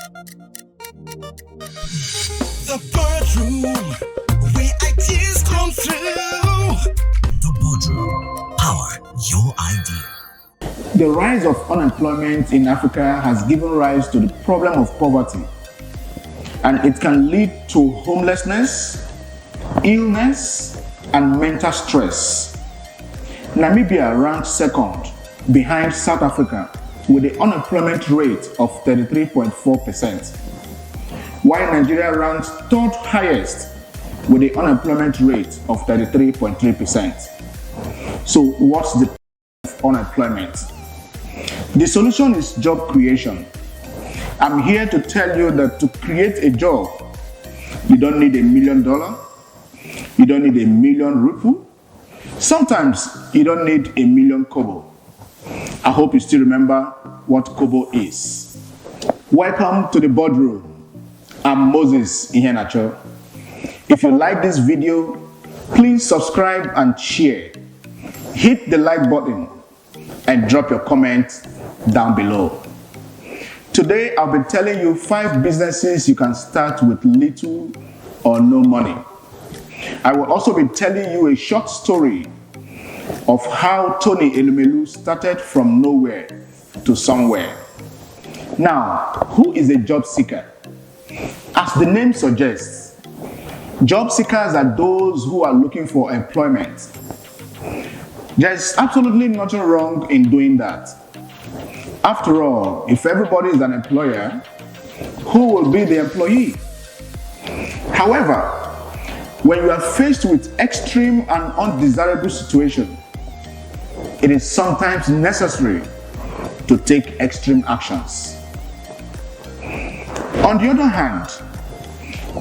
The Boardroom, where ideas come through. The Boardroom, power your idea. The rise of unemployment in Africa has given rise to the problem of poverty, and it can lead to homelessness, illness, and mental stress. Namibia ranks second behind South Africa with the unemployment rate of 33.4%, while Nigeria ranks third highest with the unemployment rate of 33.3%. So what's the of unemployment? The solution is job creation. I'm here to tell you that to create a job, you don't need $1 million, you don't need $1 million rupees, sometimes you don't need $1 million kobo. I hope you still remember what kobo is. Welcome to the Boardroom. I'm Moses Iheanacho. If you like this video, please subscribe and share. Hit the like button and drop your comment down below. Today, I'll be telling you 5 businesses you can start with little or no money. I will also be telling you a short story of how Tony Elumelu started from nowhere to somewhere. Now, who is a job seeker? As the name suggests, job seekers are those who are looking for employment. There's absolutely nothing wrong in doing that. After all, if everybody is an employer, who will be the employee? However, when you are faced with extreme and undesirable situation, it is sometimes necessary to take extreme actions. On the other hand,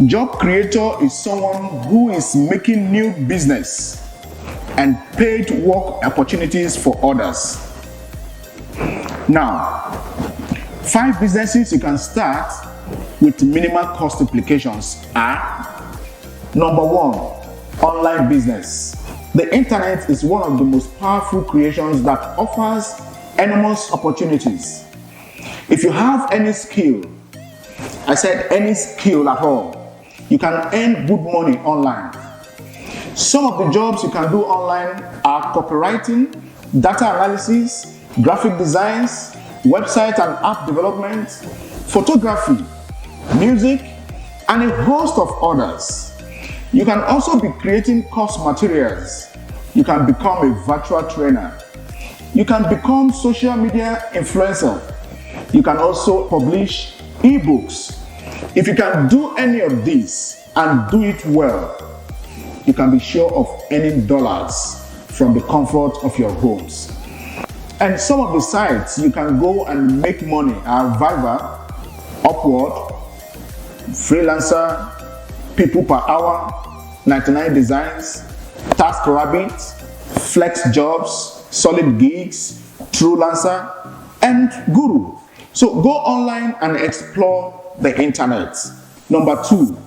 job creator is someone who is making new business and paid work opportunities for others. Now, 5 businesses you can start with minimal cost implications are: number 1, online business. The internet is one of the most powerful creations that offers enormous opportunities. If you have any skill, I said any skill at all, you can earn good money online. Some of the jobs you can do online are copywriting, data analysis, graphic designs, website and app development, photography, music, and a host of others. You can also be creating course materials. You can become a virtual trainer. You can become social media influencer. You can also publish ebooks. If you can do any of these and do it well, you can be sure of earning dollars from the comfort of your homes. And some of the sites you can go and make money are Viber, Upwork, Freelancer, People Per Hour, 99 Designs, TaskRabbit, Flex Jobs, Solid Gigs, TrueLancer, and Guru. So go online and explore the internet. Number 2,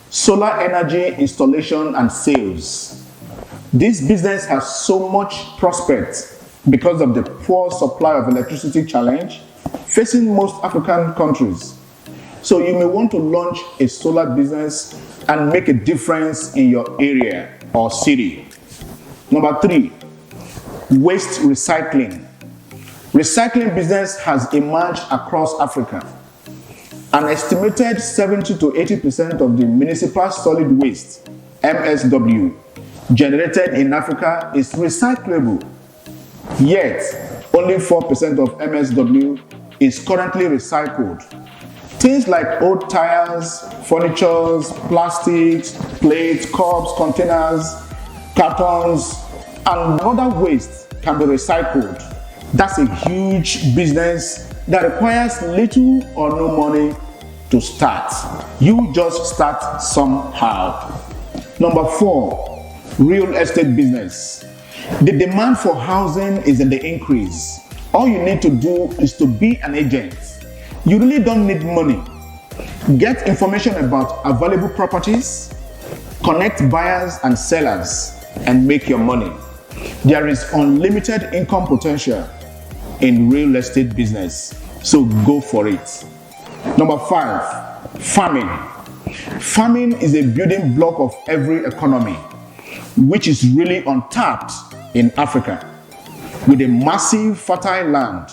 solar energy installation and sales. This business has so much prospect because of the poor supply of electricity challenge facing most African countries. So you may want to launch a solar business and make a difference in your area or city. Number 3, waste recycling. Recycling business has emerged across Africa. An estimated 70 to 80% of the municipal solid waste, MSW, generated in Africa is recyclable. Yet, only 4% of MSW is currently recycled. Things like old tires, furniture, plastics, plates, cups, containers, cartons, and other waste can be recycled. That's a huge business that requires little or no money to start. You just start somehow. Number 4, real estate business. The demand for housing is in the increase. All you need to do is to be an agent. You really don't need money. Get information about available properties, connect buyers and sellers, and make your money. There is unlimited income potential in real estate business, so go for it. Number 5, farming. Farming is a building block of every economy, which is really untapped in Africa. With a massive fertile land,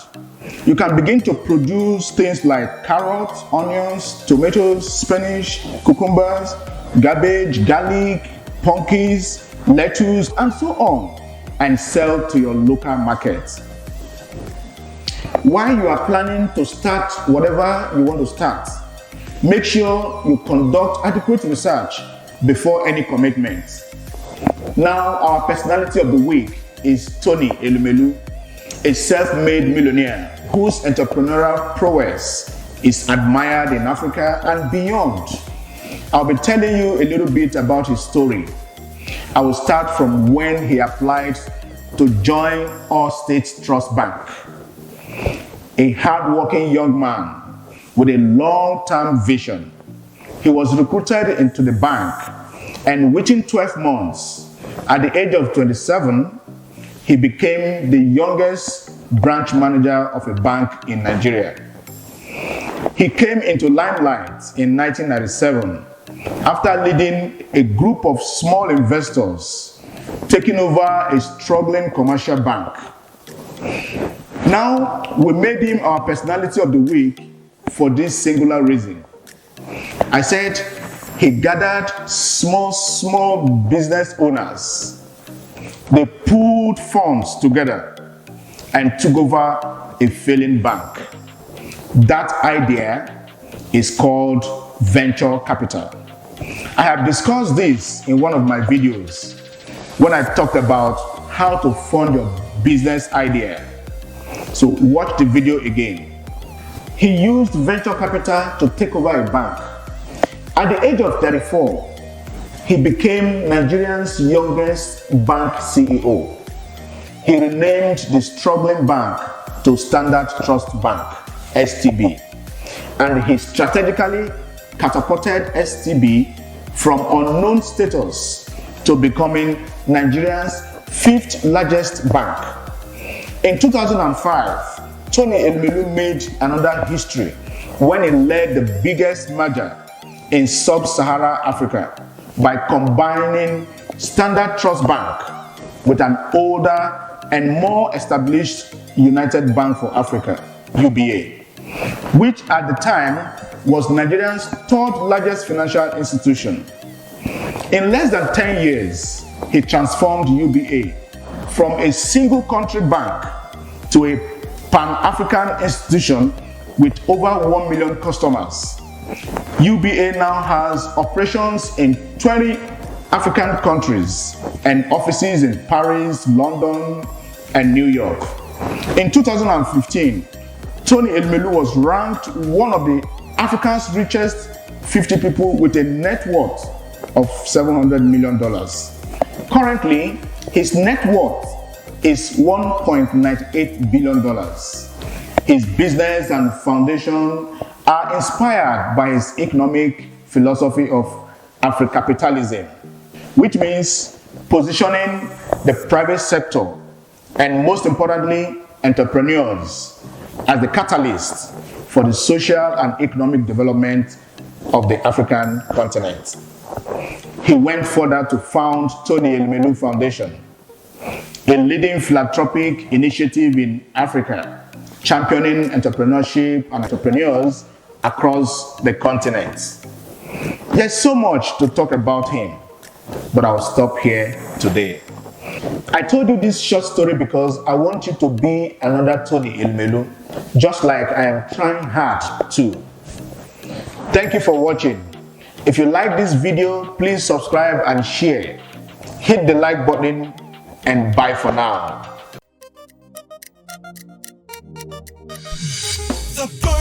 you can begin to produce things like carrots, onions, tomatoes, spinach, cucumbers, cabbage, garlic, pumpkins, lettuce, and so on, and sell to your local market. While you are planning to start whatever you want to start, make sure you conduct adequate research before any commitment. Now, our personality of the week is Tony Elumelu, a self-made millionaire whose entrepreneurial prowess is admired in Africa and beyond. I'll be telling you a little bit about his story. I will start from when he applied to join All States Trust Bank. A hard-working young man with a long-term vision, he was recruited into the bank, and within 12 months, at the age of 27, he became the youngest branch manager of a bank in Nigeria. He came into limelight in 1997 after leading a group of small investors taking over a struggling commercial bank. Now, we made him our personality of the week for this singular reason. I said he gathered small business owners. They pooled funds together and took over a failing bank. That idea is called venture capital. I have discussed this in one of my videos when I talked about how to fund your business idea. So watch the video again. He used venture capital to take over a bank. At the age of 34, he became Nigeria's youngest bank CEO. He renamed the struggling bank to Standard Trust Bank, STB, and he strategically catapulted STB from unknown status to becoming Nigeria's 5th largest bank. In 2005, Tony Elumelu made another history when he led the biggest merger in sub-Saharan Africa by combining Standard Trust Bank with an older and more established United Bank for Africa, UBA, which at the time was Nigeria's 3rd largest financial institution. In less than 10 years, he transformed UBA from a single country bank to a Pan-African institution with over 1 million customers. UBA now has operations in 20 African countries and offices in Paris, London, and New York. In 2015, Tony Elumelu was ranked one of the Africa's richest 50 people with a net worth of $700 million. Currently, his net worth is $1.98 billion. His business and foundation are inspired by his economic philosophy of Africapitalism, which means positioning the private sector and, most importantly, entrepreneurs as the catalyst for the social and economic development of the African continent. He went further to found Tony Elumelu Foundation, a leading philanthropic initiative in Africa, championing entrepreneurship and entrepreneurs across the continent. There's so much to talk about him, but I'll stop here today. I told you this short story because I want you to be another Tony Elumelu, just like I am trying hard to. Thank you for watching. If you like this video, please subscribe and share. Hit the like button and bye for now. The